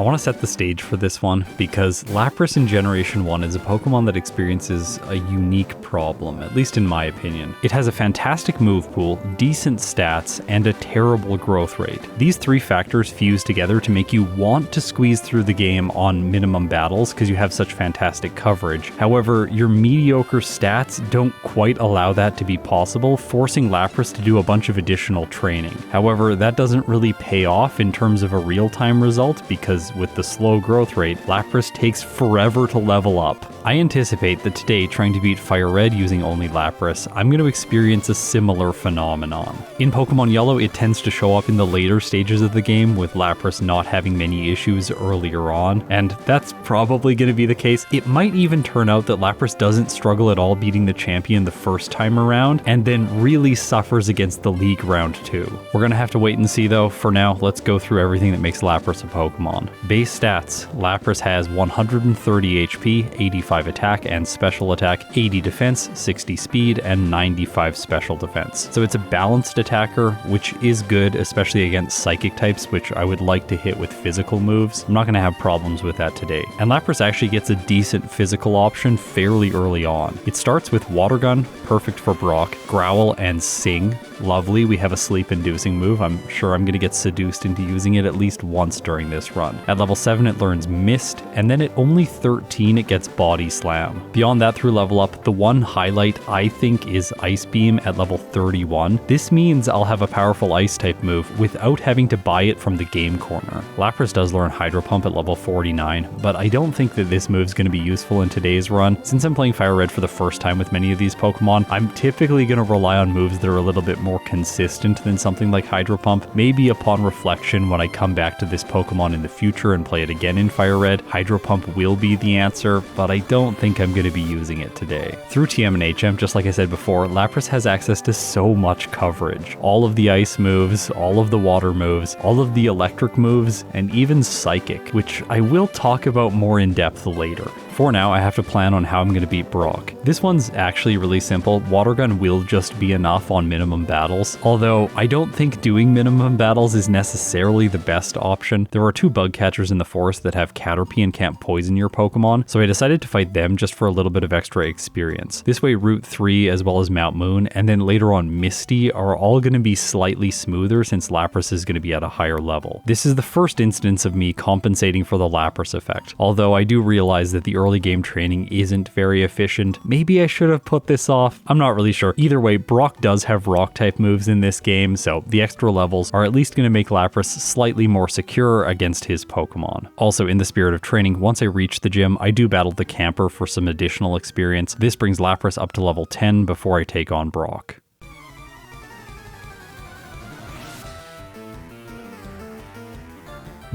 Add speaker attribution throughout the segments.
Speaker 1: I want to set the stage for this one because Lapras in Generation 1 is a Pokemon that experiences a unique problem, at least in my opinion. It has a fantastic move pool, decent stats, and a terrible growth rate. These three factors fuse together to make you want to squeeze through the game on minimum battles because you have such fantastic coverage. However, your mediocre stats don't quite allow that to be possible, forcing Lapras to do a bunch of additional training. However, that doesn't really pay off in terms of a real-time result because with the slow growth rate, Lapras takes forever to level up. I anticipate that today, trying to beat FireRed using only Lapras, I'm going to experience a similar phenomenon. In Pokemon Yellow, it tends to show up in the later stages of the game, with Lapras not having many issues earlier on, and that's probably going to be the case. It might even turn out that Lapras doesn't struggle at all beating the champion the first time around, and then really suffers against the League Round 2. We're going to have to wait and see though. For now, let's go through everything that makes Lapras a Pokemon. Base stats: Lapras has 130 HP, 85 attack and special attack, 80 defense, 60 speed, and 95 special defense. So it's a balanced attacker, which is good, especially against psychic types, which I would like to hit with physical moves. I'm not going to have problems with that today. And Lapras actually gets a decent physical option fairly early on. It starts with Water Gun, perfect for Brock, Growl, and Sing. Lovely, we have a sleep-inducing move. I'm sure I'm going to get seduced into using it at least once during this run. At level 7 it learns Mist, and then at only 13 it gets Body Slam. Beyond that through level up, the one highlight I think is Ice Beam at level 31. This means I'll have a powerful Ice type move without having to buy it from the game corner. Lapras does learn Hydro Pump at level 49, but I don't think that this move's going to be useful in today's run. Since I'm playing FireRed for the first time with many of these Pokemon, I'm typically going to rely on moves that are a little bit more consistent than something like Hydro Pump. Maybe upon reflection, when I come back to this Pokemon in the future and play it again in FireRed, Hydro Pump will be the answer, but I don't think I'm going to be using it today. Through TM and HM, just like I said before, Lapras has access to so much coverage. All of the ice moves, all of the water moves, all of the electric moves, and even psychic, which I will talk about more in depth later. For now, I have to plan on how I'm going to beat Brock. This one's actually really simple. Water Gun will just be enough on minimum battles, although I don't think doing minimum battles is necessarily the best option. There are two bug catchers in the forest that have Caterpie and can't poison your Pokemon, so I decided to fight them just for a little bit of extra experience. This way, Route 3 as well as Mount Moon, and then later on Misty are all going to be slightly smoother since Lapras is going to be at a higher level. This is the first instance of me compensating for the Lapras effect, although I do realize that the early game training isn't very efficient. Maybe I should have put this off. I'm not really sure. Either way, Brock does have rock type moves in this game, so the extra levels are at least going to make Lapras slightly more secure against his Pokemon. Also, in the spirit of training, once I reach the gym, I do battle the camper for some additional experience. This brings Lapras up to level 10 before I take on Brock.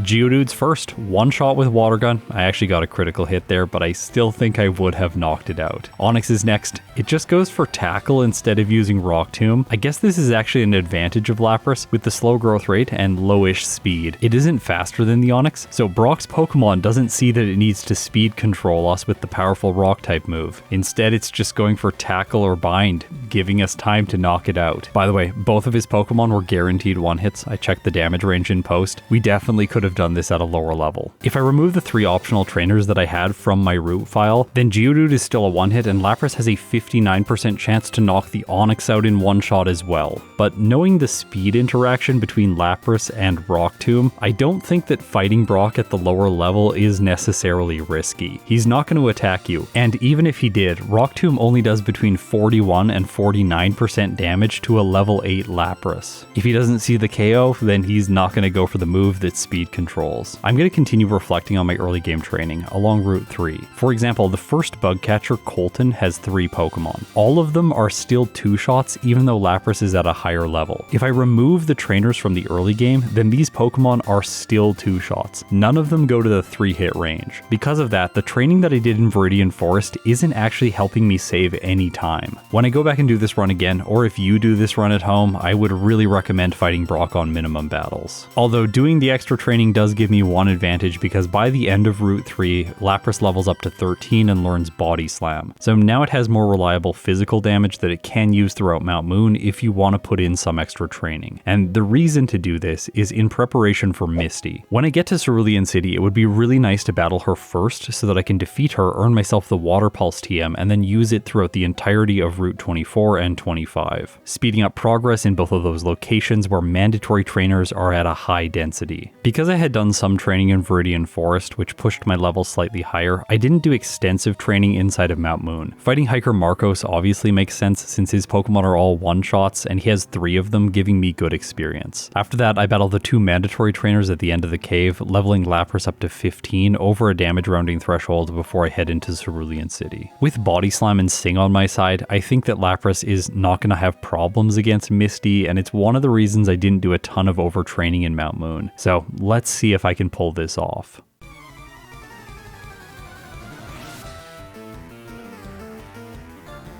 Speaker 1: Geodude's first, one shot with Water Gun. I actually got a critical hit there, but I still think I would have knocked it out. Onix is next. It just goes for Tackle instead of using Rock Tomb. I guess this is actually an advantage of Lapras with the slow growth rate and lowish speed. It isn't faster than the Onix, so Brock's Pokemon doesn't see that it needs to speed control us with the powerful Rock type move. Instead, it's just going for Tackle or Bind, giving us time to knock it out. By the way, both of his Pokemon were guaranteed one-hits. I checked the damage range in post. We definitely could have done this at a lower level. If I remove the 3 optional trainers that I had from my root file, then Geodude is still a one-hit and Lapras has a 59% chance to knock the Onix out in one shot as well. But knowing the speed interaction between Lapras and Rock Tomb, I don't think that fighting Brock at the lower level is necessarily risky. He's not going to attack you, and even if he did, Rock Tomb only does between 41 and 49% damage to a level 8 Lapras. If he doesn't see the KO, then he's not going to go for the move that speed controls. I'm going to continue reflecting on my early game training along Route 3. For example, the first bug catcher, Colton, has 3 Pokemon. All of them are still 2 shots even though Lapras is at a higher level. If I remove the trainers from the early game, then these Pokemon are still 2 shots. None of them go to the 3-hit range. Because of that, the training that I did in Viridian Forest isn't actually helping me save any time. When I go back and do this run again, or if you do this run at home, I would really recommend fighting Brock on minimum battles. Although doing the extra training training does give me one advantage because by the end of Route 3, Lapras levels up to 13 and learns Body Slam. So now it has more reliable physical damage that it can use throughout Mount Moon if you want to put in some extra training. And the reason to do this is in preparation for Misty. When I get to Cerulean City, it would be really nice to battle her first so that I can defeat her, earn myself the Water Pulse TM, and then use it throughout the entirety of Route 24 and 25, speeding up progress in both of those locations where mandatory trainers are at a high density. Because I had done some training in Viridian Forest, which pushed my level slightly higher, I didn't do extensive training inside of Mount Moon. Fighting Hiker Marcos obviously makes sense since his Pokemon are all one-shots and he has 3 of them, giving me good experience. After that, I battle the 2 mandatory trainers at the end of the cave, leveling Lapras up to 15 over a damage rounding threshold before I head into Cerulean City. With Body Slam and Sing on my side, I think that Lapras is not going to have problems against Misty, and it's one of the reasons I didn't do a ton of overtraining in Mount Moon. So let's see if I can pull this off.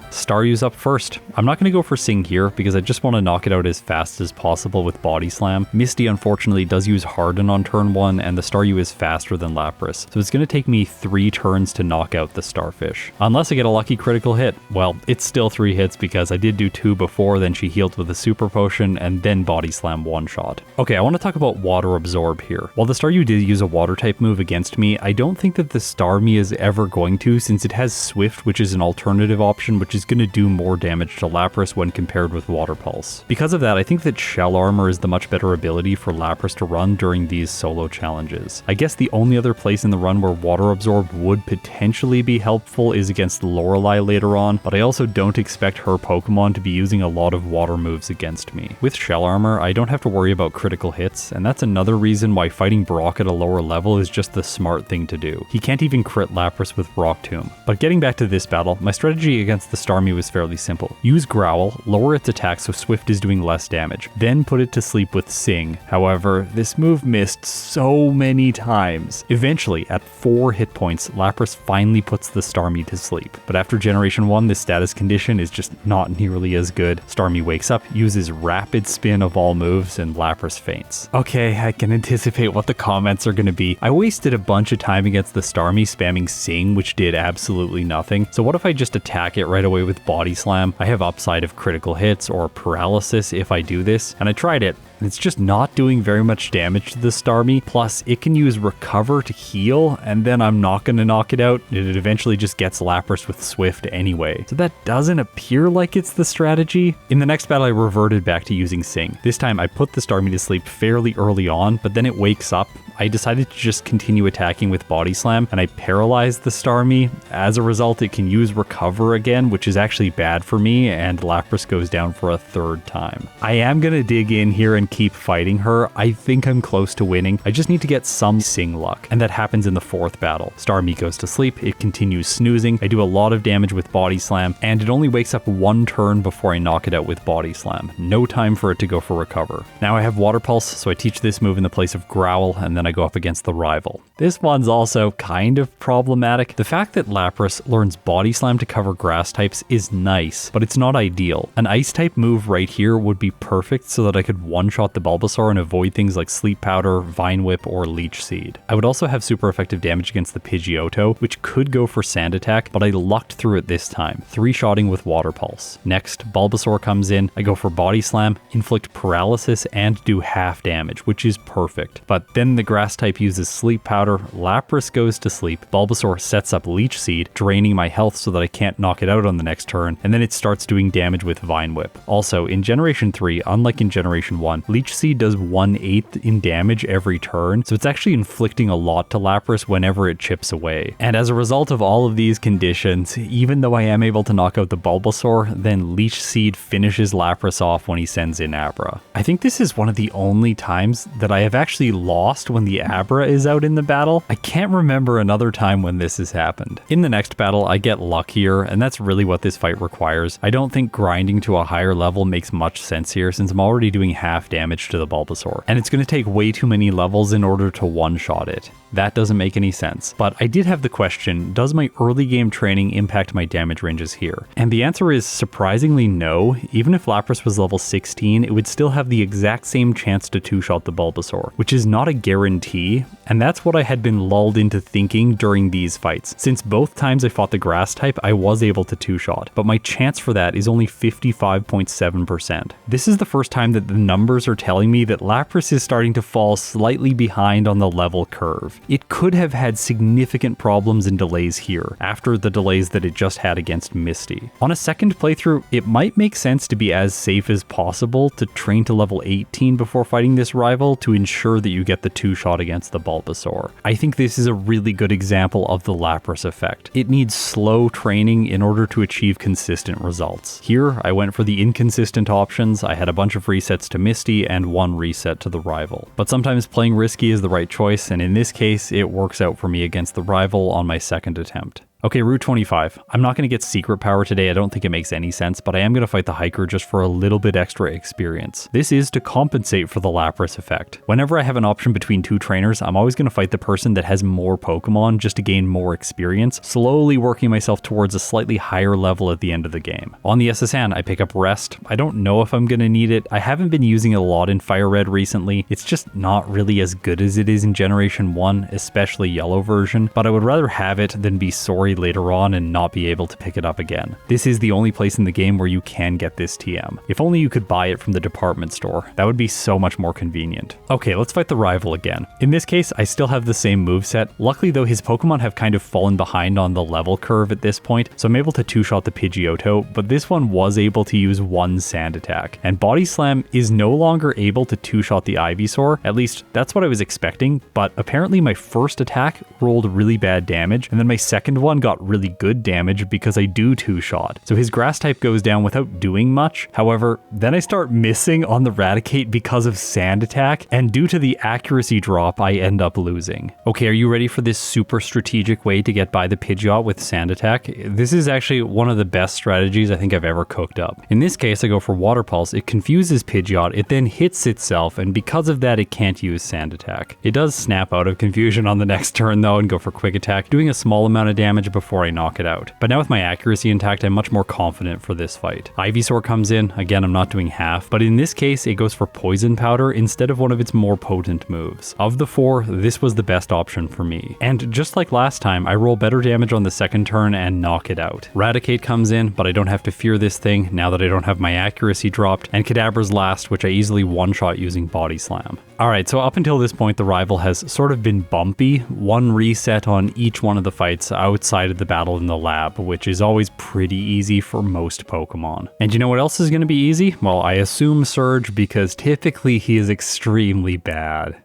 Speaker 1: Staryu's up first. I'm not going to go for Sing here because I just want to knock it out as fast as possible with Body Slam. Misty unfortunately does use Harden on turn 1 and the Staryu is faster than Lapras, so it's going to take me 3 turns to knock out the Starfish. Unless I get a lucky critical hit. Well, it's still 3 hits because I did do 2 before, then she healed with a Super Potion and then Body Slam one-shot. Okay, I want to talk about Water Absorb here. While the Staryu did use a Water type move against me, I don't think that the Starmie is ever going to, since it has Swift, which is an alternative option, which is going to do more damage to Lapras when compared with Water Pulse. Because of that, I think that Shell Armor is the much better ability for Lapras to run during these solo challenges. I guess the only other place in the run where Water Absorb would potentially be helpful is against Lorelei later on, but I also don't expect her Pokemon to be using a lot of water moves against me. With Shell Armor, I don't have to worry about critical hits, and that's another reason why fighting Brock at a lower level is just the smart thing to do. He can't even crit Lapras with Rock Tomb. But getting back to this battle, my strategy against the Starmie was fairly simple. Use Growl, lower its attack so Swift is doing less damage, then put it to sleep with Sing. However, this move missed so many times. Eventually, at 4 hit points, Lapras finally puts the Starmie to sleep. But after Generation 1, this status condition is just not nearly as good. Starmie wakes up, uses Rapid Spin of all moves, and Lapras faints. Okay, I can anticipate what the comments are going to be. I wasted a bunch of time against the Starmie spamming Sing, which did absolutely nothing. So what if I just attack it right away with Body Slam? I have upside of critical hits or paralysis if I do this, and I tried it, and it's just not doing very much damage to the Starmie. Plus, it can use Recover to heal, and then I'm not going to knock it out. It eventually just gets Lapras with Swift anyway. So that doesn't appear like it's the strategy. In the next battle, I reverted back to using Sing. This time, I put the Starmie to sleep fairly early on, but then it wakes up. I decided to just continue attacking with Body Slam, and I paralyzed the Starmie. As a result, it can use Recover again, which is actually bad for me, and Lapras goes down for a 3rd time. I am going to dig in here and keep fighting her. I think I'm close to winning. I just need to get some Sing luck, and that happens in the 4th battle. Starmie goes to sleep, it continues snoozing, I do a lot of damage with Body Slam, and it only wakes up 1 turn before I knock it out with Body Slam. No time for it to go for Recover. Now I have Water Pulse, so I teach this move in the place of Growl, and then I go up against the rival. This one's also kind of problematic. The fact that Lapras learns Body Slam to cover grass types is nice, but it's not ideal. An ice type move right here would be perfect so that I could one-shot the Bulbasaur and avoid things like Sleep Powder, Vine Whip, or Leech Seed. I would also have super effective damage against the Pidgeotto, which could go for Sand Attack, but I lucked through it this time, 3-shotting with Water Pulse. Next, Bulbasaur comes in, I go for Body Slam, inflict paralysis, and do half damage, which is perfect. But then the grass type uses Sleep Powder, Lapras goes to sleep, Bulbasaur sets up Leech Seed, draining my health so that I can't knock it out on the next turn, and then it starts doing damage with Vine Whip. Also, in Generation 3, unlike in Generation 1, Leech Seed does 1/8 in damage every turn, so it's actually inflicting a lot to Lapras whenever it chips away. And as a result of all of these conditions, even though I am able to knock out the Bulbasaur, then Leech Seed finishes Lapras off when he sends in Abra. I think this is one of the only times that I have actually lost when the Abra is out in the battle. I can't remember another time when this has happened. In the next battle, I get luckier, and that's really what this fight requires. I don't think grinding to a higher level makes much sense here since I'm already doing half damage to the Bulbasaur, and it's going to take way too many levels in order to one-shot it. That doesn't make any sense. But I did have the question, does my early game training impact my damage ranges here? And the answer is surprisingly no. Even if Lapras was level 16, it would still have the exact same chance to two-shot the Bulbasaur, which is not a guarantee, and that's what I had been lulled into thinking during these fights. Since both times I fought the grass type, I was able to two-shot, but my chance for that is only 55.7%. This is the first time that the numbers are telling me that Lapras is starting to fall slightly behind on the level curve. It could have had significant problems and delays here, after the delays that it just had against Misty. On a second playthrough, it might make sense to be as safe as possible to train to level 18 before fighting this rival to ensure that you get the two-shot against the Bulbasaur. I think this is a really good example of the Lapras effect. It needs slow training in order to achieve consistent results. Here, I went for the inconsistent options. I had a bunch of resets to Misty and one reset to the rival. But sometimes playing risky is the right choice, and in this case, it works out for me against the rival on my second attempt. Okay, Route 25. I'm not going to get secret power today, I don't think it makes any sense, but I am going to fight the hiker just for a little bit extra experience. This is to compensate for the Lapras effect. Whenever I have an option between two trainers, I'm always going to fight the person that has more Pokemon just to gain more experience, slowly working myself towards a slightly higher level at the end of the game. On the SSN, I pick up Rest. I don't know if I'm going to need it. I haven't been using it a lot in FireRed recently. It's just not really as good as it is in Generation 1, especially Yellow version, but I would rather have it than be sorry later on and not be able to pick it up again. This is the only place in the game where you can get this TM. If only you could buy it from the department store. That would be so much more convenient. Okay, let's fight the rival again. In this case, I still have the same moveset. Luckily though, his Pokemon have kind of fallen behind on the level curve at this point, so I'm able to two-shot the Pidgeotto, but this one was able to use one sand attack. And Body Slam is no longer able to two-shot the Ivysaur, at least that's what I was expecting, but apparently my first attack rolled really bad damage, and then my second one got really good damage because I do two-shot. So his grass type goes down without doing much. However, then I start missing on the Raticate because of sand attack, and due to the accuracy drop, I end up losing. Okay, are you ready for this super strategic way to get by the Pidgeot with sand attack? This is actually one of the best strategies I think I've ever cooked up. In this case, I go for Water Pulse. It confuses Pidgeot, it then hits itself, and because of that, it can't use sand attack. It does snap out of confusion on the next turn though and go for Quick Attack, doing a small amount of damage before I knock it out. But now with my accuracy intact, I'm much more confident for this fight. Ivysaur comes in, again I'm not doing half, but in this case it goes for Poison Powder instead of one of its more potent moves. Of the four, this was the best option for me. And just like last time, I roll better damage on the second turn and knock it out. Raticate comes in, but I don't have to fear this thing now that I don't have my accuracy dropped, and Kadabra's last, which I easily one-shot using Body Slam. Alright, so up until this point the rival has sort of been bumpy, one reset on each one of the fights outside of the battle in the lab, which is always pretty easy for most Pokemon. And you know what else is going to be easy? Well, I assume Surge, because typically he is extremely bad.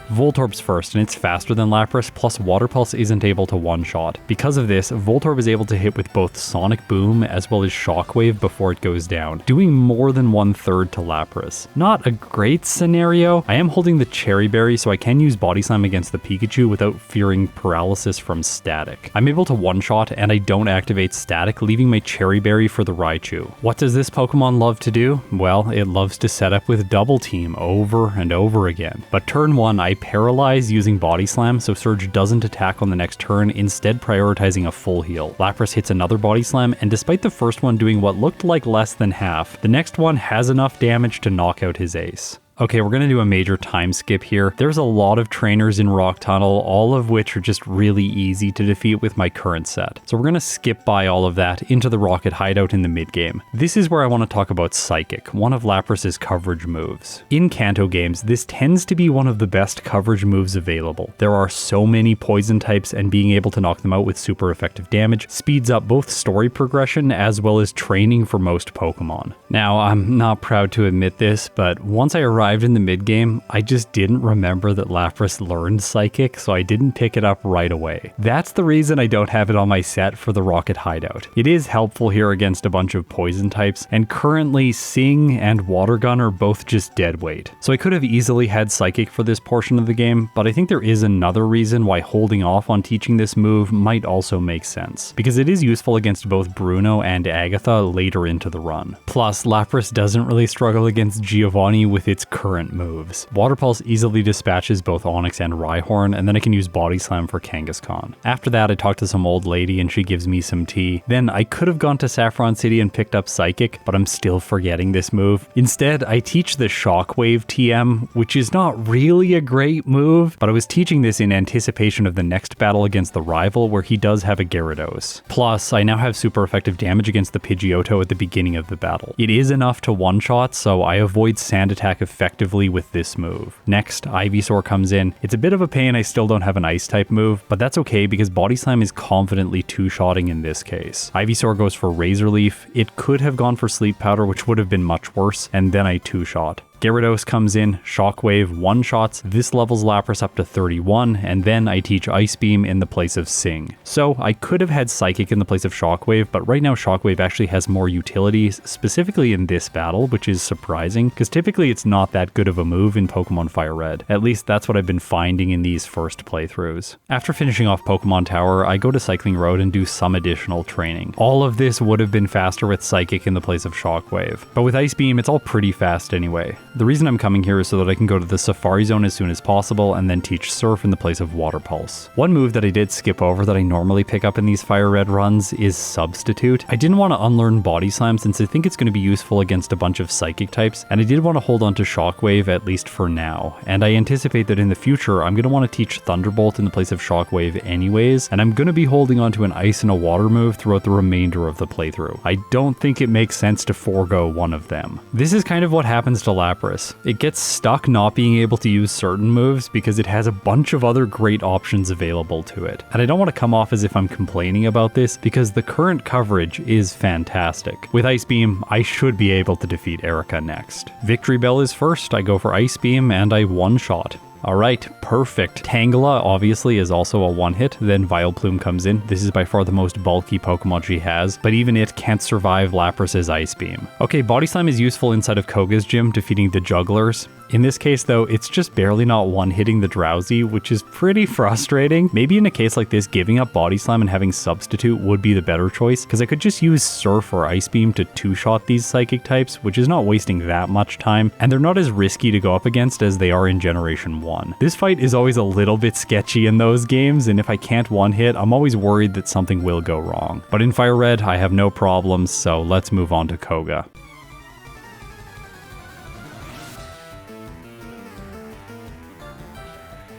Speaker 1: Voltorb's first, and it's faster than Lapras, plus Water Pulse isn't able to one-shot. Because of this, Voltorb is able to hit with both Sonic Boom as well as Shockwave before it goes down, doing more than 1/3 to Lapras. Not a great scenario. I am holding the Cherry Berry, so I can use Body Slam against the Pikachu without fearing paralysis from Static. I'm able to one-shot, and I don't activate Static, leaving my Cherry Berry for the Raichu. What does this Pokemon love to do? Well, it loves to set up with Double Team over and over again. But turn 1, I paralyze using Body Slam, so Surge doesn't attack on the next turn, instead prioritizing a full heal. Lapras hits another Body Slam, and despite the first one doing what looked like less than half, the next one has enough damage to knock out his ace. Okay, we're going to do a major time skip here. There's a lot of trainers in Rock Tunnel, all of which are just really easy to defeat with my current set. So we're going to skip by all of that into the Rocket Hideout in the mid-game. This is where I want to talk about Psychic, one of Lapras's coverage moves. In Kanto games, this tends to be one of the best coverage moves available. There are so many poison types, and being able to knock them out with super effective damage speeds up both story progression as well as training for most Pokemon. Now, I'm not proud to admit this, but once I arrived arrived in the mid-game, I just didn't remember that Lapras learned Psychic, so I didn't pick it up right away. That's the reason I don't have it on my set for the Rocket Hideout. It is helpful here against a bunch of poison types, and currently Sing and Water Gun are both just dead weight. So I could have easily had Psychic for this portion of the game, but I think there is another reason why holding off on teaching this move might also make sense, because it is useful against both Bruno and Agatha later into the run. Plus, Lapras doesn't really struggle against Giovanni with its current moves. Water Pulse easily dispatches both Onyx and Rhyhorn, and then I can use Body Slam for Kangaskhan. After that, I talk to some old lady and she gives me some tea. Then I could have gone to Saffron City and picked up Psychic, but I'm still forgetting this move. Instead, I teach the Shockwave TM, which is not really a great move, but I was teaching this in anticipation of the next battle against the rival where he does have a Gyarados. Plus, I now have super effective damage against the Pidgeotto at the beginning of the battle. It is enough to one-shot, so I avoid Sand Attack effectively with this move. Next, Ivysaur comes in. It's a bit of a pain I still don't have an Ice type move, but that's okay because Body Slam is confidently two-shotting in this case. Ivysaur goes for Razor Leaf. It could have gone for Sleep Powder, which would have been much worse, and then I two-shot. Gyarados comes in, Shockwave one-shots, this levels Lapras up to 31, and then I teach Ice Beam in the place of Sing. So I could have had Psychic in the place of Shockwave, but right now Shockwave actually has more utilities, specifically in this battle, which is surprising, because typically it's not that good of a move in Pokemon FireRed. At least that's what I've been finding in these first playthroughs. After finishing off Pokemon Tower, I go to Cycling Road and do some additional training. All of this would have been faster with Psychic in the place of Shockwave, but with Ice Beam it's all pretty fast anyway. The reason I'm coming here is so that I can go to the Safari Zone as soon as possible and then teach Surf in the place of Water Pulse. One move that I did skip over that I normally pick up in these FireRed runs is Substitute. I didn't want to unlearn Body Slam since I think it's going to be useful against a bunch of Psychic types, and I did want to hold on to Shockwave at least for now, and I anticipate that in the future I'm going to want to teach Thunderbolt in the place of Shockwave anyways, and I'm going to be holding on to an Ice and a Water move throughout the remainder of the playthrough. I don't think it makes sense to forego one of them. This is kind of what happens to Lapras. It gets stuck not being able to use certain moves because it has a bunch of other great options available to it. And I don't want to come off as if I'm complaining about this because the current coverage is fantastic. With Ice Beam, I should be able to defeat Erika next. Victory Bell is first, I go for Ice Beam and I one-shot. Alright, perfect. Tangela obviously is also a one-hit, then Vileplume comes in. This is by far the most bulky Pokemon she has, but even it can't survive Lapras' Ice Beam. Okay, Body Slam is useful inside of Koga's gym, defeating the Jugglers. In this case though, it's just barely not one-hitting the Drowsy, which is pretty frustrating. Maybe in a case like this, giving up Body Slam and having Substitute would be the better choice, because I could just use Surf or Ice Beam to two-shot these Psychic types, which is not wasting that much time, and they're not as risky to go up against as they are in Generation 1. This fight is always a little bit sketchy in those games, and if I can't one-hit, I'm always worried that something will go wrong. But in FireRed, I have no problems, so let's move on to Koga.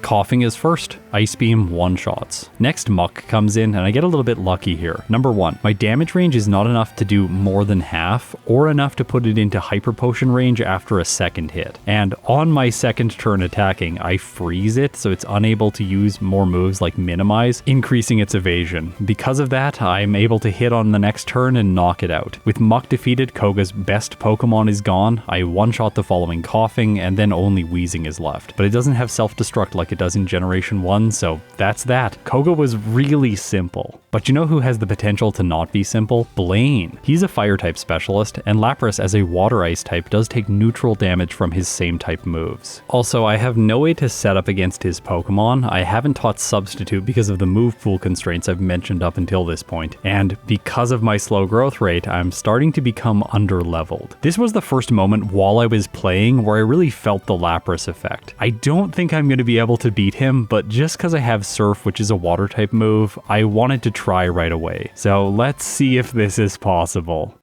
Speaker 1: Coughing is first, Ice Beam one-shots. Next, Muck comes in, and I get a little bit lucky here. Number one, my damage range is not enough to do more than half, or enough to put it into Hyper Potion range after a second hit. And on my second turn attacking, I freeze it, so it's unable to use more moves like Minimize, increasing its evasion. Because of that, I'm able to hit on the next turn and knock it out. With Muck defeated, Koga's best Pokemon is gone. I one-shot the following Coughing, and then only Wheezing is left. But it doesn't have Self-Destruct like it does in Generation 1, so that's that. Koga was really simple. But you know who has the potential to not be simple? Blaine. He's a fire type specialist, and Lapras as a water ice type does take neutral damage from his same type moves. Also, I have no way to set up against his Pokemon. I haven't taught Substitute because of the move pool constraints I've mentioned up until this point, and because of my slow growth rate, I'm starting to become under-leveled. This was the first moment while I was playing where I really felt the Lapras effect. I don't think I'm going to be able to beat him, but just because I have Surf, which is a water type move, I wanted to try right away. So let's see if this is possible.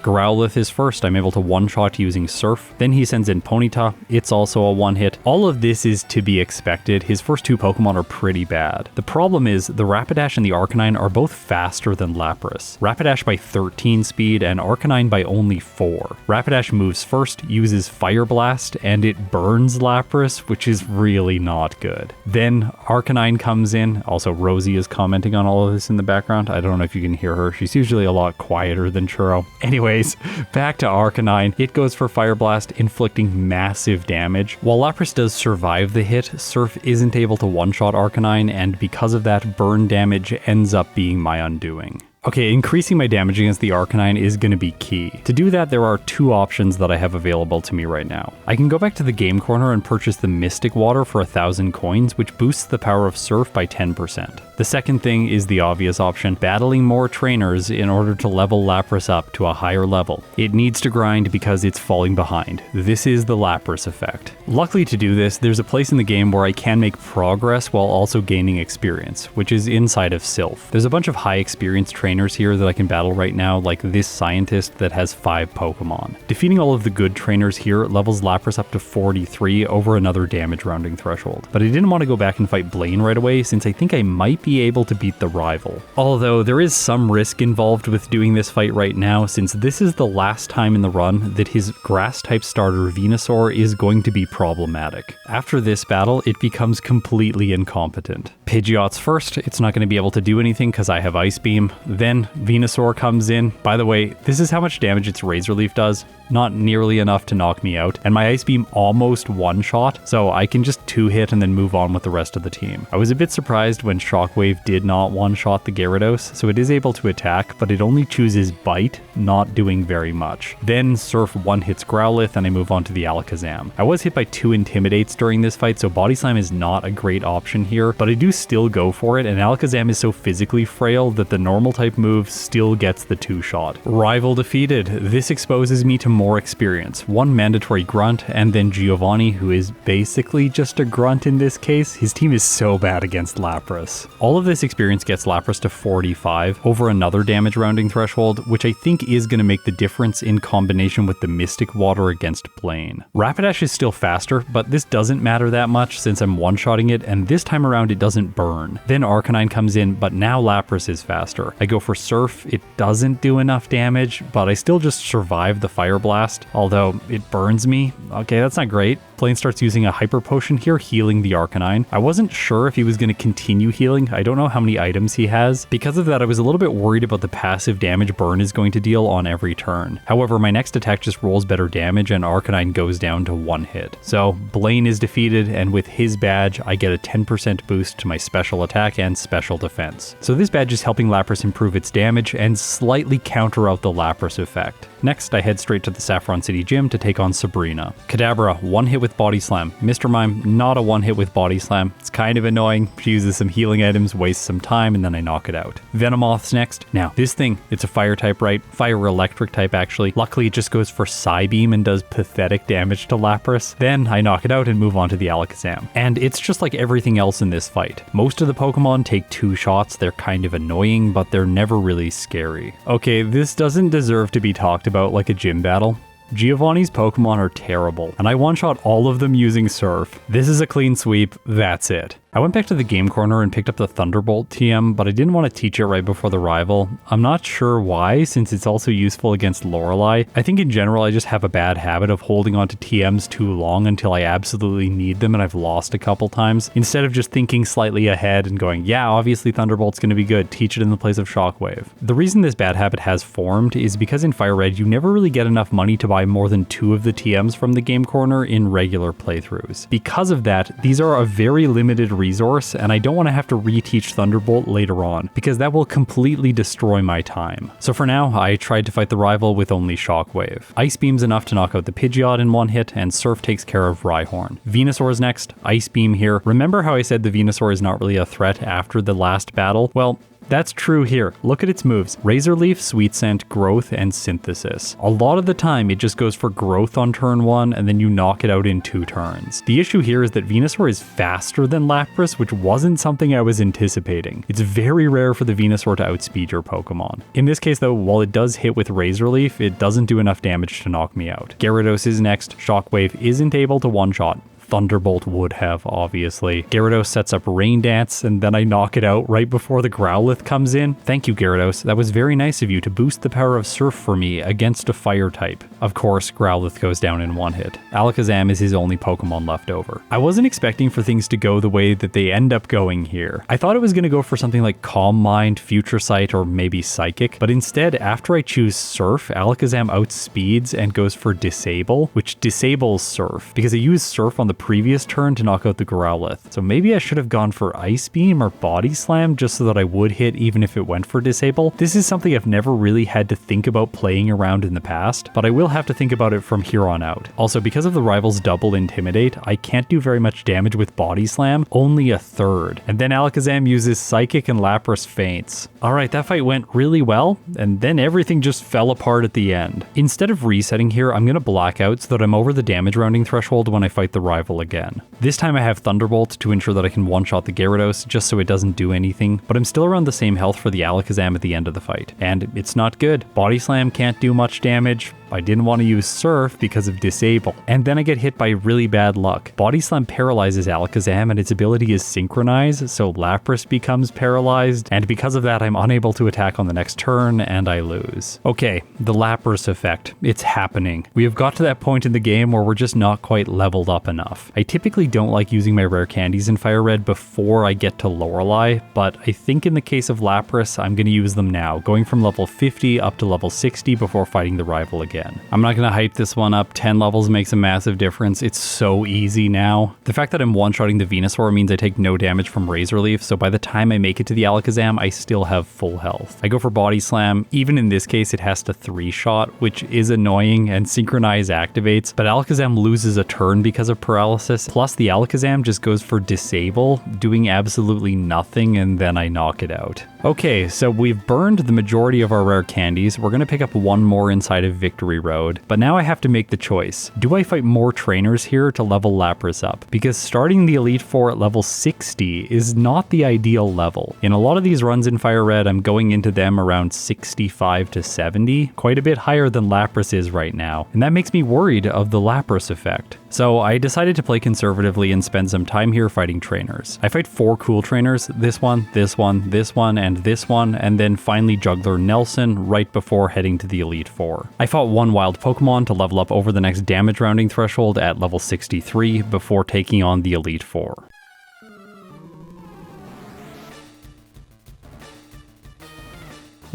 Speaker 1: Growlithe is first. I'm able to one-shot using Surf. Then he sends in Ponyta. It's also a one-hit. All of this is to be expected. His first two Pokemon are pretty bad. The problem is the Rapidash and the Arcanine are both faster than Lapras. Rapidash by 13 speed and Arcanine by only 4. Rapidash moves first, uses Fire Blast, and it burns Lapras, which is really not good. Then Arcanine comes in. Also, Rosie is commenting on all of this in the background. I don't know if you can hear her. She's usually a lot quieter than Churro. Anyways, back to Arcanine. It goes for Fire Blast, inflicting massive damage. While Lapras does survive the hit, Surf isn't able to one-shot Arcanine, and because of that, burn damage ends up being my undoing. Okay, increasing my damage against the Arcanine is going to be key. To do that, there are two options that I have available to me right now. I can go back to the game corner and purchase the Mystic Water for 1,000 coins, which boosts the power of Surf by 10%. The second thing is the obvious option, battling more trainers in order to level Lapras up to a higher level. It needs to grind because it's falling behind. This is the Lapras effect. Luckily to do this, there's a place in the game where I can make progress while also gaining experience, which is inside of Sylph. There's a bunch of high experience trainers here that I can battle right now, like this scientist that has 5 Pokemon. Defeating all of the good trainers here levels Lapras up to 43 over another damage rounding threshold. But I didn't want to go back and fight Blaine right away since I think I might be able to beat the rival. Although there is some risk involved with doing this fight right now, since this is the last time in the run that his grass type starter Venusaur is going to be problematic. After this battle, it becomes completely incompetent. Pidgeot's first. It's not going to be able to do anything because I have Ice Beam. Then Venusaur comes in. By the way, this is how much damage its Razor Leaf does. Not nearly enough to knock me out, and my Ice Beam almost one-shot, so I can just 2-hit and then move on with the rest of the team. I was a bit surprised when Shockwave did not one-shot the Gyarados, so it is able to attack, but it only chooses Bite, not doing very much. Then Surf one-hits Growlithe, and I move on to the Alakazam. I was hit by 2 Intimidates during this fight, so Body Slam is not a great option here, but I do still go for it, and Alakazam is so physically frail that the normal type move still gets the 2-shot. Rival defeated. This exposes me to more experience. 1 mandatory grunt, and then Giovanni, who is basically just a grunt in this case. His team is so bad against Lapras. All of this experience gets Lapras to 45 over another damage rounding threshold, which I think is going to make the difference in combination with the Mystic Water against Blaine. Rapidash is still faster, but this doesn't matter that much since I'm one-shotting it, and this time around it doesn't burn. Then Arcanine comes in, but now Lapras is faster. I go for Surf. It doesn't do enough damage, but I still just survive the Fire Blast, although it burns me. Okay, that's not great. Blaine starts using a Hyper Potion here, healing the Arcanine. I wasn't sure if he was going to continue healing. I don't know how many items he has. Because of that, I was a little bit worried about the passive damage Burn is going to deal on every turn. However, my next attack just rolls better damage and Arcanine goes down to 1 hit. So Blaine is defeated, and with his badge, I get a 10% boost to my special attack and special defense. So this badge is helping Lapras improve its damage and slightly counter out the Lapras effect. Next, I head straight to the Saffron City Gym to take on Sabrina. Kadabra, 1 hit with Body Slam. Mr. Mime, not a 1 hit with Body Slam. It's kind of annoying. She uses some healing items, wastes some time, and then I knock it out. Venomoth's next. Now, this thing, it's a fire type, right? Fire electric type, actually. Luckily, it just goes for Psybeam and does pathetic damage to Lapras. Then I knock it out and move on to the Alakazam. And it's just like everything else in this fight. Most of the Pokemon take 2 shots. They're kind of annoying, but they're never really scary. Okay, this doesn't deserve to be talked about like a gym battle. Giovanni's Pokemon are terrible, and I one-shot all of them using Surf. This is a clean sweep, that's it. I went back to the game corner and picked up the Thunderbolt TM, but I didn't want to teach it right before the rival. I'm not sure why, since it's also useful against Lorelei. I think in general I just have a bad habit of holding onto TMs too long until I absolutely need them, and I've lost a couple times, instead of just thinking slightly ahead and going, yeah, obviously Thunderbolt's going to be good, teach it in the place of Shockwave. The reason this bad habit has formed is because in FireRed you never really get enough money to buy more than 2 of the TMs from the game corner in regular playthroughs. Because of that, these are a very limited resource, and I don't want to have to reteach Thunderbolt later on, because that will completely destroy my time. So for now, I tried to fight the rival with only Shockwave. Ice Beam's enough to knock out the Pidgeot in 1 hit, and Surf takes care of Rhyhorn. Venusaur's next. Ice Beam here. Remember how I said the Venusaur is not really a threat after the last battle? Well, That's true here. Look at its moves. Razor Leaf, Sweet Scent, Growth, and Synthesis. A lot of the time, it just goes for Growth on turn 1, and then you knock it out in 2 turns. The issue here is that Venusaur is faster than Lapras, which wasn't something I was anticipating. It's very rare for the Venusaur to outspeed your Pokemon. In this case though, while it does hit with Razor Leaf, it doesn't do enough damage to knock me out. Gyarados is next. Shockwave isn't able to one-shot. Thunderbolt would have, obviously. Gyarados sets up Rain Dance, and then I knock it out right before the Growlithe comes in. Thank you, Gyarados. That was very nice of you to boost the power of Surf for me against a fire type. Of course, Growlithe goes down in one hit. Alakazam is his only Pokemon left over. I wasn't expecting for things to go the way that they end up going here. I thought it was going to go for something like Calm Mind, Future Sight, or maybe Psychic, but instead, after I choose Surf, Alakazam outspeeds and goes for Disable, which disables Surf, because I used Surf on the previous turn to knock out the Growlithe. So maybe I should have gone for Ice Beam or Body Slam just so that I would hit even if it went for Disable. This is something I've never really had to think about playing around in the past, but I will have to think about it from here on out. Also, because of the rival's double Intimidate, I can't do very much damage with Body Slam, only a third. And then Alakazam uses Psychic and Lapras faints. Alright, that fight went really well, and then everything just fell apart at the end. Instead of resetting here, I'm going to black out so that I'm over the damage rounding threshold when I fight the rival again. This time I have Thunderbolt to ensure that I can one-shot the Gyarados just so it doesn't do anything, but I'm still around the same health for the Alakazam at the end of the fight. And it's not good. Body Slam can't do much damage. I didn't want to use Surf because of Disable. And then I get hit by really bad luck. Body Slam paralyzes Alakazam and its ability is Synchronize, so Lapras becomes paralyzed, and because of that I'm unable to attack on the next turn and I lose. Okay, the Lapras effect. It's happening. We have got to that point in the game where we're just not quite leveled up enough. I typically don't like using my rare candies in FireRed before I get to Lorelei, but I think in the case of Lapras, I'm going to use them now, going from level 50 up to level 60 before fighting the rival again. I'm not going to hype this one up. 10 levels makes a massive difference. It's so easy now. The fact that I'm one-shotting the Venusaur means I take no damage from Razor Leaf, so by the time I make it to the Alakazam, I still have full health. I go for Body Slam. Even in this case, it has to 3-shot, which is annoying, and Synchronize activates, but Alakazam loses a turn because of paralysis, plus the Alakazam just goes for Disable, doing absolutely nothing, and then I knock it out. Okay, so we've burned the majority of our rare candies. We're going to pick up one more inside of Victory Road, but now I have to make the choice. Do I fight more trainers here to level Lapras up? Because starting the Elite Four at level 60 is not the ideal level. In a lot of these runs in FireRed, I'm going into them around 65 to 70, quite a bit higher than Lapras is right now, and that makes me worried of the Lapras effect. So I decided to play conservatively and spend some time here fighting trainers. I fight 4 cool trainers, this one, this one, this one, and this one, and then finally Juggler Nelson right before heading to the Elite Four. I fought one wild Pokemon to level up over the next damage rounding threshold at level 63 before taking on the Elite Four.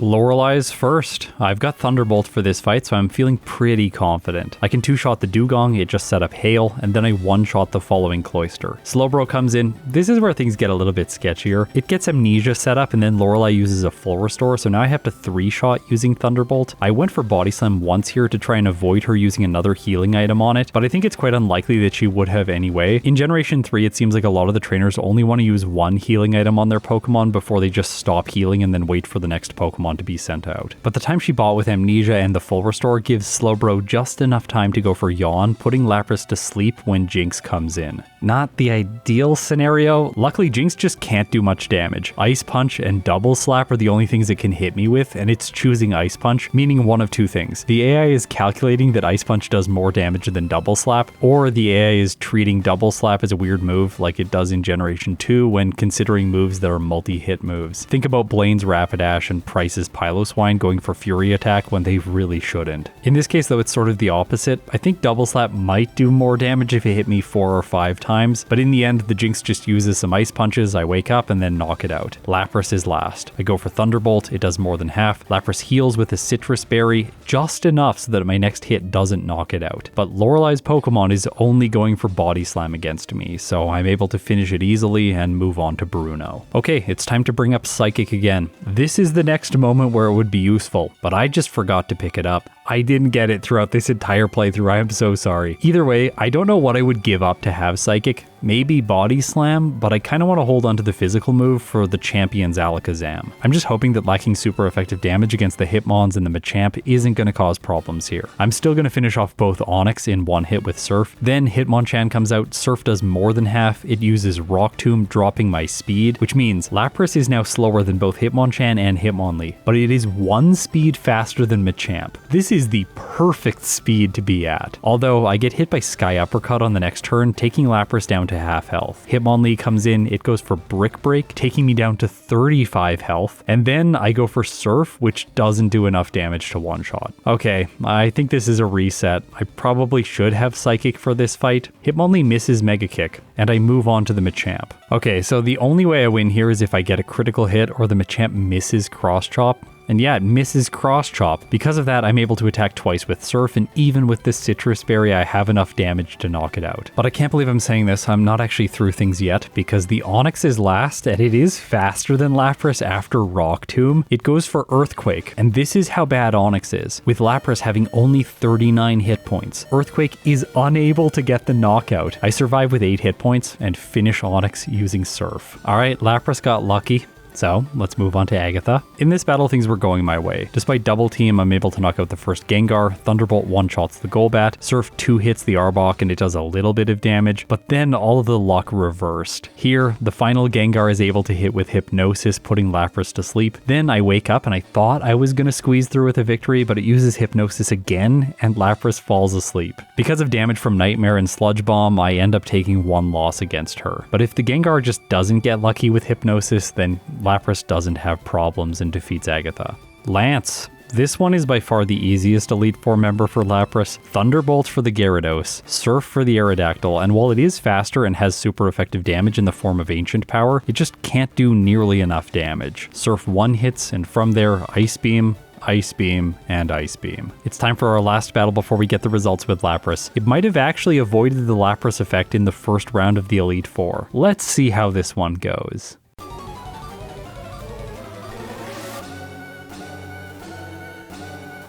Speaker 1: Lorelei's first. I've got Thunderbolt for this fight, so I'm feeling pretty confident. I can 2-shot the Dugong, it just set up Hail, and then I 1-shot the following Cloyster. Slowbro comes in. This is where things get a little bit sketchier. It gets Amnesia set up, and then Lorelei uses a full restore, so now I have to 3-shot using Thunderbolt. I went for Body Slam once here to try and avoid her using another healing item on it, but I think it's quite unlikely that she would have anyway. In Generation 3, it seems like a lot of the trainers only want to use one healing item on their Pokemon before they just stop healing and then wait for the next Pokemon to be sent out. But the time she bought with Amnesia and the full restore gives Slowbro just enough time to go for Yawn, putting Lapras to sleep when Jinx comes in. Not the ideal scenario. Luckily, Jinx just can't do much damage. Ice Punch and Double Slap are the only things it can hit me with, and it's choosing Ice Punch, meaning one of two things. The AI is calculating that Ice Punch does more damage than Double Slap, or the AI is treating Double Slap as a weird move like it does in Generation 2 when considering moves that are multi-hit moves. Think about Blaine's Rapidash and Price's Piloswine going for Fury Attack when they really shouldn't. In this case though, it's sort of the opposite. I think Double Slap might do more damage if it hit me 4 or 5 times, but in the end the Jinx just uses some Ice Punches, I wake up and then knock it out. Lapras is last. I go for Thunderbolt, it does more than half. Lapras heals with a Citrus Berry, just enough so that my next hit doesn't knock it out. But Lorelei's Pokemon is only going for Body Slam against me, so I'm able to finish it easily and move on to Bruno. Okay, it's time to bring up Psychic again. This is the next moment where it would be useful, but I just forgot to pick it up. I didn't get it throughout this entire playthrough, I am so sorry. Either way, I don't know what I would give up to have Psychic. maybe Body Slam, but I kind of want to hold on to the physical move for the champion's Alakazam. I'm just hoping that lacking super effective damage against the Hitmons and the Machamp isn't going to cause problems here. I'm still going to finish off both Onix in one hit with Surf, then Hitmonchan comes out, Surf does more than half, it uses Rock Tomb dropping my speed, which means Lapras is now slower than both Hitmonchan and Hitmonlee, but it is 1 speed faster than Machamp. This is the perfect speed to be at. Although I get hit by Sky Uppercut on the next turn, taking Lapras down to half health. Hitmonlee comes in, it goes for Brick Break, taking me down to 35 health, and then I go for Surf, which doesn't do enough damage to one-shot. Okay, I think this is a reset. I probably should have Psychic for this fight. Hitmonlee misses Mega Kick, and I move on to the Machamp. Okay, so the only way I win here is if I get a critical hit or the Machamp misses Cross Chop. And yeah, it misses Cross Chop. Because of that, I'm able to attack twice with Surf, and even with this Citrus Berry, I have enough damage to knock it out. But I can't believe I'm saying this, I'm not actually through things yet, because the Onix is last, and it is faster than Lapras after Rock Tomb. It goes for Earthquake, and this is how bad Onix is. With Lapras having only 39 hit points, Earthquake is unable to get the knockout. I survive with 8 hit points, and finish Onix using Surf. Alright, Lapras got lucky. So, let's move on to Agatha. In this battle, things were going my way. Despite double team, I'm able to knock out the first Gengar, Thunderbolt one-shots the Golbat, Surf 2 hits the Arbok and it does a little bit of damage, but then all of the luck reversed. Here, the final Gengar is able to hit with Hypnosis, putting Lapras to sleep. Then I wake up and I thought I was going to squeeze through with a victory, but it uses Hypnosis again and Lapras falls asleep. Because of damage from Nightmare and Sludge Bomb, I end up taking 1 loss against her. But if the Gengar just doesn't get lucky with Hypnosis, then Lapras doesn't have problems and defeats Agatha. Lance. This one is by far the easiest Elite Four member for Lapras. Thunderbolt for the Gyarados, Surf for the Aerodactyl, and while it is faster and has super effective damage in the form of Ancient Power, it just can't do nearly enough damage. Surf 1 hits, and from there, Ice Beam, Ice Beam, and Ice Beam. It's time for our last battle before we get the results with Lapras. It might have actually avoided the Lapras effect in the first round of the Elite Four. Let's see how this one goes.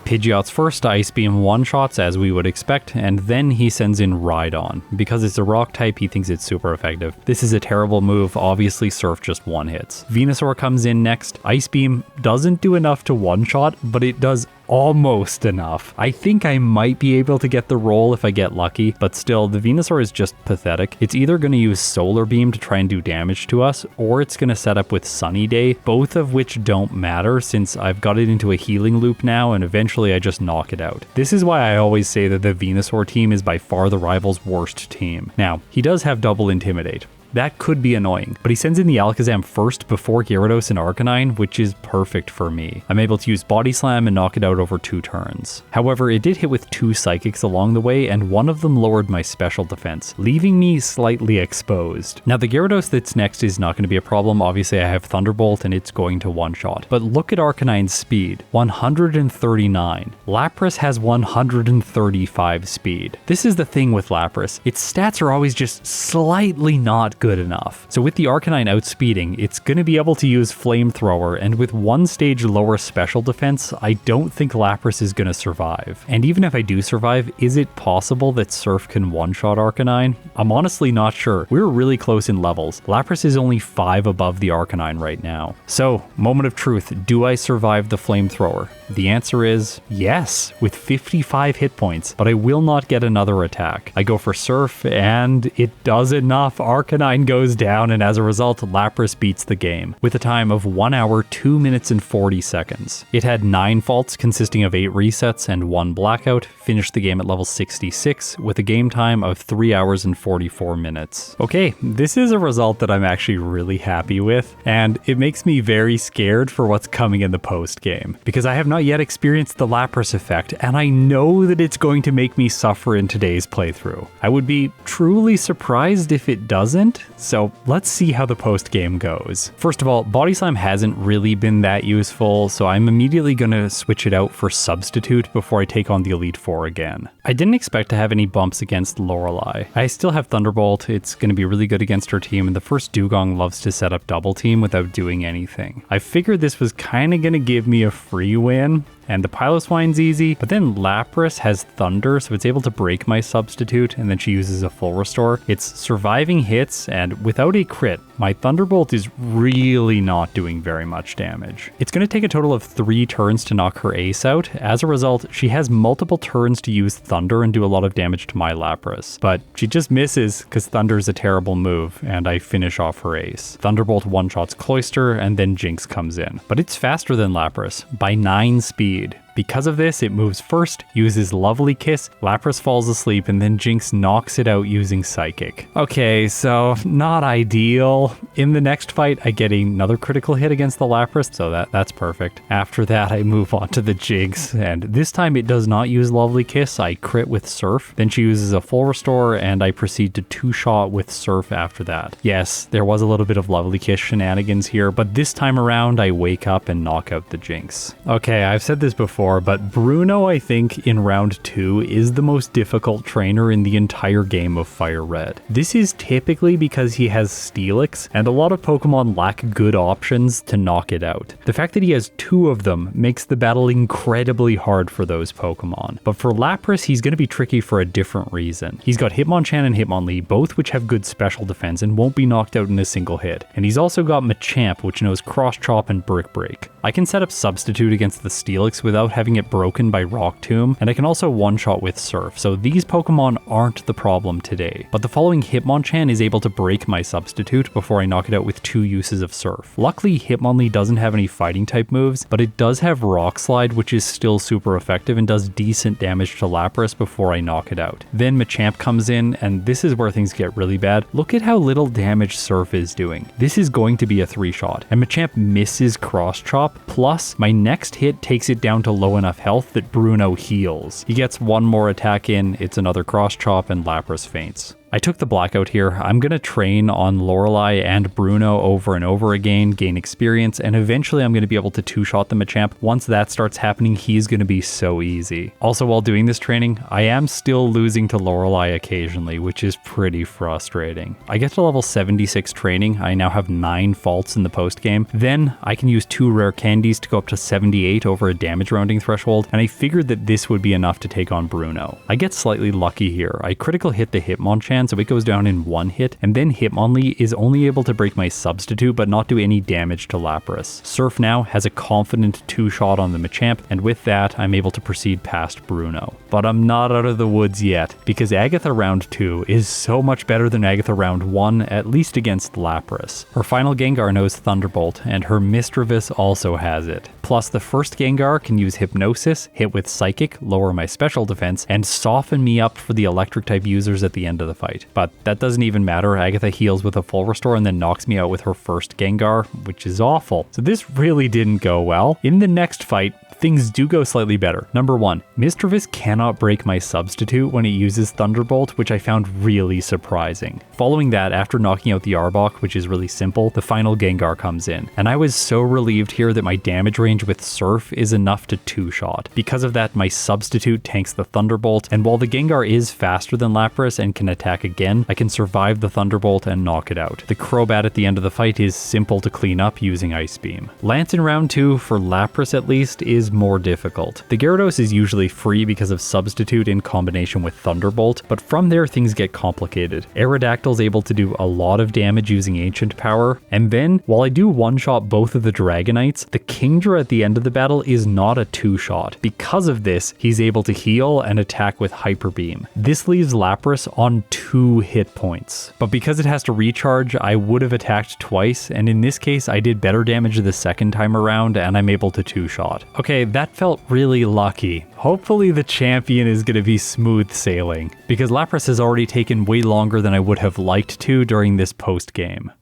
Speaker 1: Pidgeot's first Ice Beam one-shots as we would expect, and then he sends in Rhydon. Because it's a rock type, he thinks it's super effective. This is a terrible move, obviously Surf just 1 hits. Venusaur comes in next. Ice Beam doesn't do enough to one-shot, but it does almost enough. I think I might be able to get the roll if I get lucky, but still, the Venusaur is just pathetic. It's either going to use Solar Beam to try and do damage to us, or it's going to set up with Sunny Day, both of which don't matter since I've got it into a healing loop now and eventually I just knock it out. This is why I always say that the Venusaur team is by far the rival's worst team. Now, he does have double Intimidate. That could be annoying, but he sends in the Alakazam first before Gyarados and Arcanine, which is perfect for me. I'm able to use Body Slam and knock it out over 2 turns. However, it did hit with 2 Psychics along the way, and one of them lowered my special defense, leaving me slightly exposed. Now, the Gyarados that's next is not going to be a problem. Obviously, I have Thunderbolt, and it's going to one-shot. But look at Arcanine's speed, 139. Lapras has 135 speed. This is the thing with Lapras. Its stats are always just slightly not good enough. So with the Arcanine outspeeding, it's going to be able to use Flamethrower, and with 1 stage lower special defense, I don't think Lapras is going to survive. And even if I do survive, is it possible that Surf can one-shot Arcanine? I'm honestly not sure. We're really close in levels. Lapras is only 5 above the Arcanine right now. So, moment of truth, do I survive the Flamethrower? The answer is yes, with 55 hit points, but I will not get another attack. I go for Surf, and it does enough. Arcanine goes down, and as a result, Lapras beats the game, with a time of 1 hour, 2 minutes, and 40 seconds. It had 9 faults, consisting of 8 resets and 1 blackout, finished the game at level 66, with a game time of 3 hours and 44 minutes. Okay, this is a result that I'm actually really happy with, and it makes me very scared for what's coming in the post-game, because I have not yet experienced the Lapras effect, and I know that it's going to make me suffer in today's playthrough. I would be truly surprised if it doesn't, so let's see how the post game goes. First of all, Body Slam hasn't really been that useful, so I'm immediately going to switch it out for Substitute before I take on the Elite Four again. I didn't expect to have any bumps against Lorelei. I still have Thunderbolt, it's going to be really good against her team, and the first Dugong loves to set up double team without doing anything. I figured this was kind of going to give me a free win, and the Piloswine's easy, but then Lapras has Thunder, so it's able to break my substitute, and then she uses a full restore. It's surviving hits, and without a crit, my Thunderbolt is really not doing very much damage. It's going to take a total of 3 turns to knock her ace out. As a result, she has multiple turns to use Thunder and do a lot of damage to my Lapras, but she just misses because Thunder is a terrible move, and I finish off her ace. Thunderbolt one-shots Cloyster, and then Jinx comes in. But it's faster than Lapras by 9 speed. Because of this, it moves first, uses Lovely Kiss, Lapras falls asleep, and then Jinx knocks it out using Psychic. Okay, so not ideal. In the next fight, I get another critical hit against the Lapras, so that's perfect. After that, I move on to the Jinx, and this time it does not use Lovely Kiss. I crit with Surf, then she uses a full restore, and I proceed to 2-shot with Surf after that. Yes, there was a little bit of Lovely Kiss shenanigans here, but this time around, I wake up and knock out the Jinx. Okay, I've said this before, but Bruno, I think, in round 2 is the most difficult trainer in the entire game of FireRed. This is typically because he has Steelix, and a lot of Pokemon lack good options to knock it out. The fact that he has 2 of them makes the battle incredibly hard for those Pokemon. But for Lapras, he's going to be tricky for a different reason. He's got Hitmonchan and Hitmonlee, both which have good special defense and won't be knocked out in a single hit. And he's also got Machamp, which knows Cross Chop and Brick Break. I can set up Substitute against the Steelix without having it broken by Rock Tomb, and I can also one-shot with Surf, so these Pokemon aren't the problem today. But the following Hitmonchan is able to break my Substitute before I knock it out with 2 uses of Surf. Luckily, Hitmonlee doesn't have any fighting type moves, but it does have Rock Slide, which is still super effective and does decent damage to Lapras before I knock it out. Then Machamp comes in, and this is where things get really bad. Look at how little damage Surf is doing. This is going to be a 3-shot, and Machamp misses Cross Chop, plus my next hit takes it down to low enough health that Bruno heals. He gets 1 more attack in, it's another Cross Chop, and Lapras faints. I took the blackout here. I'm going to train on Lorelei and Bruno over and over again, gain experience, and eventually I'm going to be able to 2-shot the Machamp. Once that starts happening, he's going to be so easy. Also, while doing this training, I am still losing to Lorelei occasionally, which is pretty frustrating. I get to level 76 training. I now have 9 faults in the post game. Then I can use 2 rare candies to go up to 78 over a damage rounding threshold, and I figured that this would be enough to take on Bruno. I get slightly lucky here. I critical hit the Hitmonchan, so it goes down in 1 hit, and then Hitmonlee is only able to break my Substitute but not do any damage to Lapras. Surf now has a confident 2-shot on the Machamp, and with that I'm able to proceed past Bruno. But I'm not out of the woods yet, because Agatha round 2 is so much better than Agatha round 1, at least against Lapras. Her final Gengar knows Thunderbolt, and her Misdreavus also has it. Plus the first Gengar can use Hypnosis, hit with Psychic, lower my special defense, and soften me up for the electric type users at the end of the fight. But that doesn't even matter. Agatha heals with a full restore and then knocks me out with her first Gengar, which is awful. So this really didn't go well. In the next fight, things do go slightly better. Number 1, Misdreavus cannot break my Substitute when it uses Thunderbolt, which I found really surprising. Following that, after knocking out the Arbok, which is really simple, the final Gengar comes in. And I was so relieved here that my damage range with Surf is enough to 2-shot. Because of that, my Substitute tanks the Thunderbolt, and while the Gengar is faster than Lapras and can attack again, I can survive the Thunderbolt and knock it out. The Crobat at the end of the fight is simple to clean up using Ice Beam. Lance in round 2, for Lapras at least, is more difficult. The Gyarados is usually free because of Substitute in combination with Thunderbolt, but from there things get complicated. Aerodactyl's able to do a lot of damage using Ancient Power, and then, while I do one-shot both of the Dragonites, the Kingdra at the end of the battle is not a 2-shot. Because of this, he's able to heal and attack with Hyper Beam. This leaves Lapras on 2 hit points. But because it has to recharge, I would have attacked twice, and in this case I did better damage the second time around and I'm able to 2-shot. Okay, that felt really lucky. Hopefully the champion is going to be smooth sailing, because Lapras has already taken way longer than I would have liked to during this post game.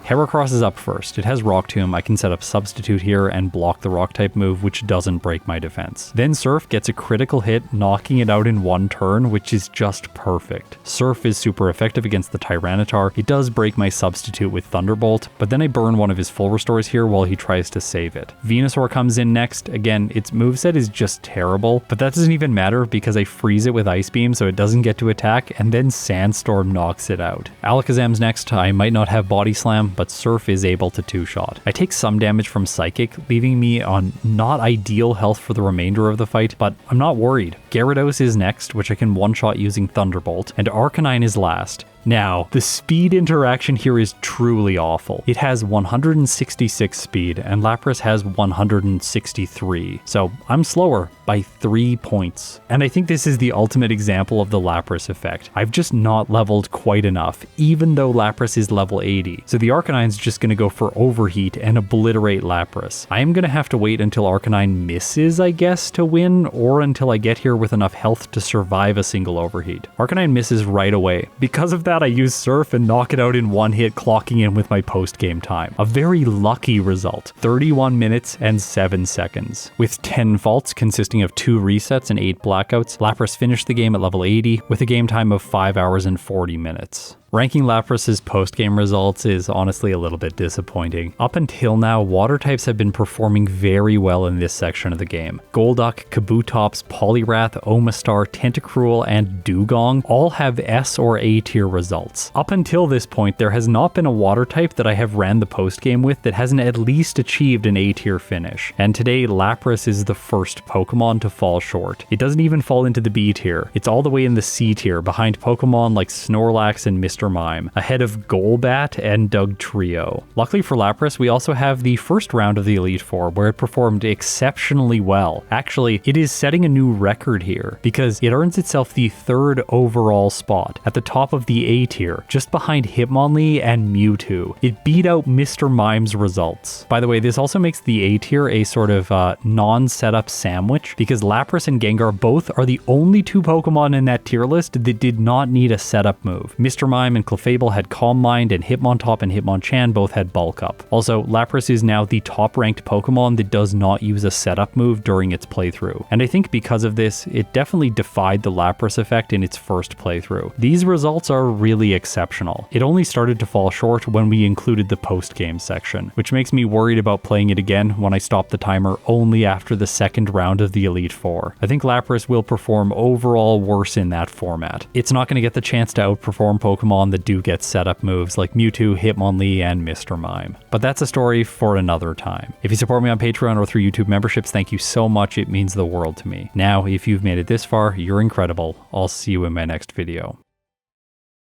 Speaker 1: Heracross is up first. It has Rock Tomb. I can set up Substitute here and block the Rock type move, which doesn't break my defense. Then Surf gets a critical hit, knocking it out in 1 turn, which is just perfect. Surf is super effective against the Tyranitar. It does break my Substitute with Thunderbolt, but then I burn one of his full restores here while he tries to save it. Venusaur comes in next. Again, its moveset is just terrible, but that doesn't even matter because I freeze it with Ice Beam so it doesn't get to attack, and then Sandstorm knocks it out. Alakazam's next. I might not have Body Slam, but Surf is able to two-shot. I take some damage from Psychic, leaving me on not ideal health for the remainder of the fight, but I'm not worried. Gyarados is next, which I can one-shot using Thunderbolt, and Arcanine is last. Now, the speed interaction here is truly awful. It has 166 speed, and Lapras has 163, so I'm slower by 3 points. And I think this is the ultimate example of the Lapras effect. I've just not leveled quite enough, even though Lapras is level 80. So the Arcanine's just going to go for Overheat and obliterate Lapras. I am going to have to wait until Arcanine misses, I guess, to win, or until I get here with enough health to survive a single Overheat. Arcanine misses right away. Because of that, I use Surf and knock it out in one hit, clocking in with my post-game time. A very lucky result. 31 minutes and 7 seconds. With 10 faults consisting of 2 resets and 8 blackouts, Lapras finished the game at level 80 with a game time of 5 hours and 40 minutes. Ranking Lapras's post-game results is honestly a little bit disappointing. Up until now, water types have been performing very well in this section of the game. Golduck, Kabutops, Poliwrath, Omastar, Tentacruel, and Dugong all have S or A tier results. Up until this point, there has not been a water type that I have ran the post-game with that hasn't at least achieved an A tier finish. And today, Lapras is the first Pokemon to fall short. It doesn't even fall into the B tier. It's all the way in the C tier, behind Pokemon like Snorlax and Mr. Mime, ahead of Golbat and Dugtrio. Luckily for Lapras, we also have the first round of the Elite Four, where it performed exceptionally well. Actually, it is setting a new record here, because it earns itself the 3rd overall spot, at the top of the A tier, just behind Hitmonlee and Mewtwo. It beat out Mr. Mime's results. By the way, this also makes the A tier a sort of non-setup sandwich, because Lapras and Gengar both are the only 2 Pokemon in that tier list that did not need a setup move. Mr. Mime and Clefable had Calm Mind, and Hitmontop and Hitmonchan both had Bulk Up. Also, Lapras is now the top-ranked Pokemon that does not use a setup move during its playthrough. And I think because of this, it definitely defied the Lapras effect in its first playthrough. These results are really exceptional. It only started to fall short when we included the post-game section, which makes me worried about playing it again when I stop the timer only after the 2nd round of the Elite Four. I think Lapras will perform overall worse in that format. It's not going to get the chance to outperform Pokemon that do get setup moves like Mewtwo, Hitmonlee, and Mr. Mime. But that's a story for another time. If you support me on Patreon or through YouTube memberships, thank you so much. It means the world to me. Now, if you've made it this far, you're incredible. I'll see you in my next video.